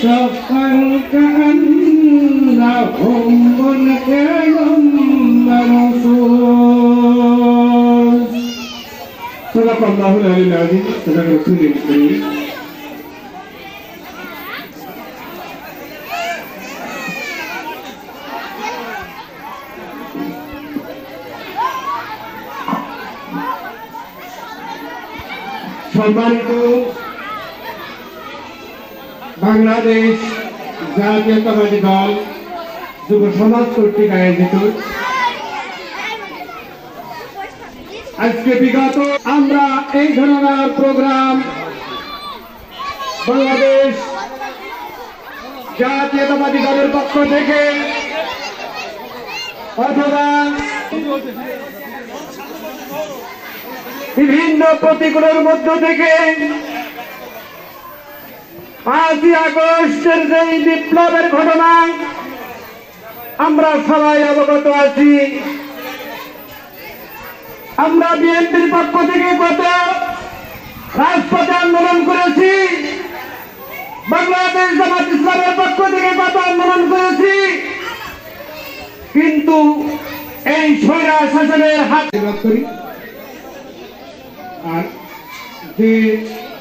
صفا كأنهم بنيان مرصوص صدق الله العلي العظيم صدق رسول الكريم সম্মানিত বাংলাদেশ জাতীয়তাবাদী দল যুব সমাজ কর্তৃক আয়োজিত আজকে বিগত আমরা এই ধরনের প্রোগ্রাম বাংলাদেশ জাতীয়তাবাদী দলের পক্ষ থেকে অথবা বিভিন্ন প্রতিকূলের মধ্য থেকে 5ই আগস্টের যে বিপ্লবের ঘটনায় আমরা সবাই অবগত আছি। আমরা বিএনপির পক্ষ থেকে কত রাজপথে আন্দোলন করেছি, বাংলাদেশ জামাত ইসলামের পক্ষ থেকে কত আন্দোলন করেছি, কিন্তু এই স্বৈরা শাসনের হাত করি। আর যে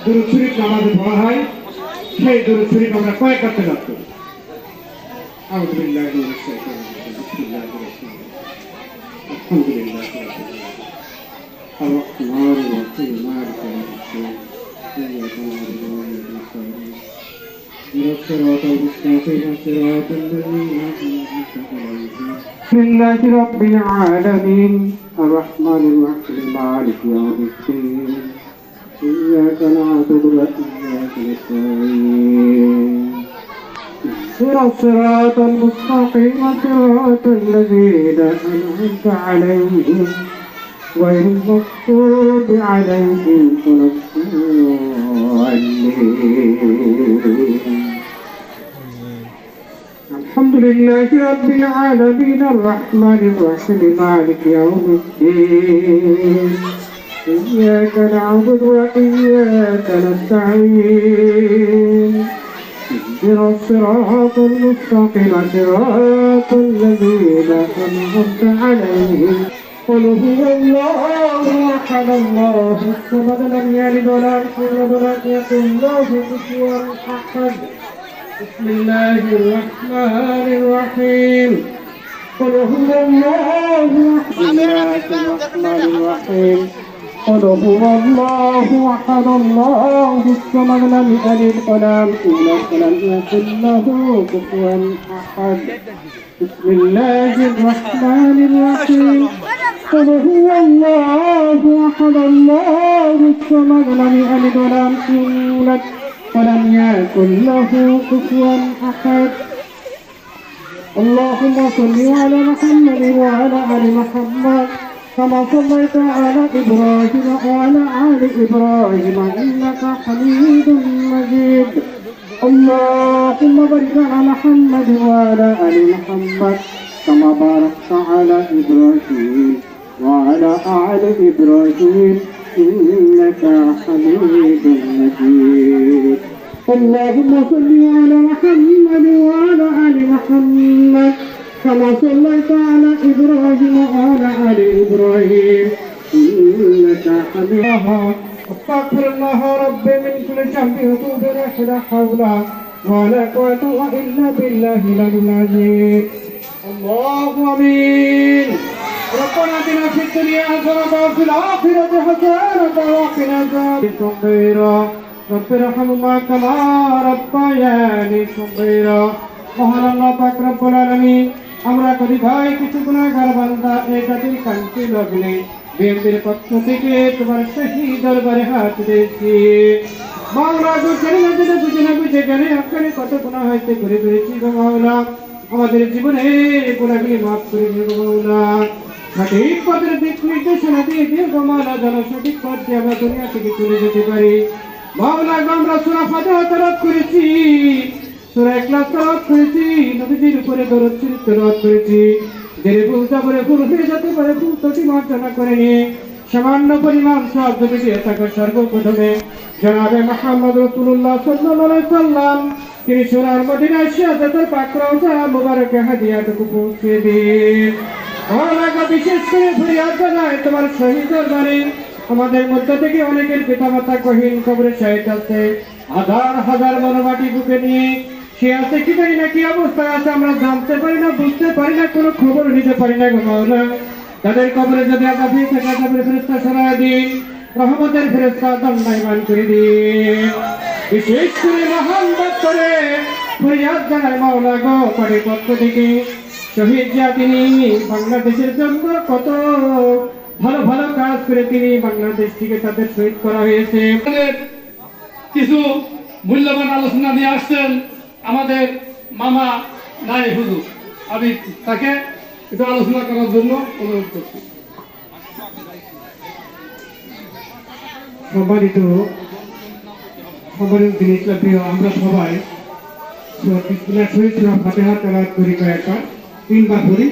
দুরূদ শরীফ নামাজে পড়া হয় সেই দুরূদ শরীফ আমরা কয়েক রাতে রাত করি। আলহামদুলিল্লাহ لله رب العالمين الرحمن الرحيم مالك يوم الدين إياك نعبد وإياك نستعين اهدنا الصراط المستقيم صراط الذين أنعمت عليهم غير المغضوب عليهم ولا الضالين. الحمد لله رب العالمين الرحمن الرحيم مالك يوم الدين إياك نعبد وإياك نستعين اهدنا الصراط المستقيم صراط الذين أنعمت عليهم قل هو الله أحد الله الصمد لم يلد ولم يولد ولم يكن له كفوا أحد. بسم الله الرحمن الرحيم قل هو الله الرحمن الرحيم قل هو الله أحد الله الصمد لم يلد ولم يولد ولم يكن له كفوا أحد. بسم الله الرحمن الرحيم قل هو الله أحد الله الصمد لم يلد ولم يولد ولم يكن له كفوا أحد. اللهم صل على محمد وعلى آل محمد كما صليت على إبراهيم وعلى آل إبراهيم إنك حميد مجيد. اللهم بارك على محمد وعلى آل محمد كما باركت على إبراهيم وعلى آل إبراهيم إنك حميد مجيد. اللهم صل على محمد وعلى آل محمد كما صليت على إبراهيم وعلى آل إبراهيم إنك حميد مجيد. أستغفر الله ربي من كل ذنب وأتوب إليه لا حول ولا قوة إلا بالله العلي العظيم. اللهم آمين. ربنا آتنا في الدنيا حسنة وفي الآخرة حسنة وقنا عذاب النار. رب ارحمهما كما ربياني صغيرا. মহান আল্লাহ পাক রব্বুল আলামিন, আমরা করি ভাই কিছু গুনাহগার বান্দা এই জাতির কান্তি লগ্নে বিএনপির পক্ষ থেকে তোমার সহি দরবারে হাত দিয়েছি। মাওলা বুঝে না বুঝে জ্ঞানে আকারে কত গুনাহ হইতে করে ফেলেছি গো মাওলা, আমাদের জীবনে গুনাহগুলি মাফ করে দিও মাওলা। সঠিক পথের দিক নির্দেশনা দিয়ে দিও গো মাওলা, যেন সঠিক পথ দিয়ে আমরা দুনিয়া থেকে চলে যেতে পারি। মাওলা আমরা সূরা ফাতিহা তেলাওয়াত করেছি, সূরা ইখলাস তেলাওয়াত করেছি, নবীজির উপরে দরুদ শরীফ তেলাওয়াত করেছি। যে ভুল যাবে ভুল হয়ে যেতে পারে, ভুল ত্রুটি মার্জনা করে নিয়ে সামান্য পরিমাণ সব যদি দিয়ে থাকে সর্বপ্রথমে জনাবে মুহাম্মদ রাসূলুল্লাহ সাল্লাল্লাহু আলাইহি সাল্লাম তিনি সোনার মদিনায় শাহাদাতের পাক রওজা মুবারকে হাদিয়াটুকু পৌঁছে দিন। ওলাকা বিশেষ করে ফরিয়াদ জানায় তোমার শহীদ দরবারে আমাদের মধ্য থেকে অনেকের পিতামাতা গহীন কবরে শাহিদ আছে, হাজার হাজার মনোমাটি বুকে নিয়ে সে আছে কি জানি না, কি অবস্থায় আছে আমরা জানতে পারি না, বুঝতে পারি না, কোনো খবর নিতে পারি না গো মাওলা। তাদের কবরে যদি আযাব দিয়ে থাকে আযাবের ফেরেশতা সরায় দিন, রহমতের ফেরেশতা দণ্ডায়মান করে দিন। বিশেষ করে মহব্বত করে ফরিয়াদ জানায় মাওলা গো পাড়ির পক্ষ থেকে শহীদ জিয়া তিনি বাংলাদেশের জন্য কত ভালো ভালো কাজ করে তিনি বাংলাদেশ থেকে তাদের শহীদ করা হয়েছে। কিছু মূল্যবান আলোচনা নিয়ে আসছেন আমাদের মামা নাই হুজুর, আমি তাকে একটু আলোচনা করার জন্য অনুরোধ করছি। সম্মানিত দিন ইসলাম প্রিয়, আমরা সবাই শহীদ ফাতিহা তেলাওয়াত করি কয়েকবার, 3 বার করি।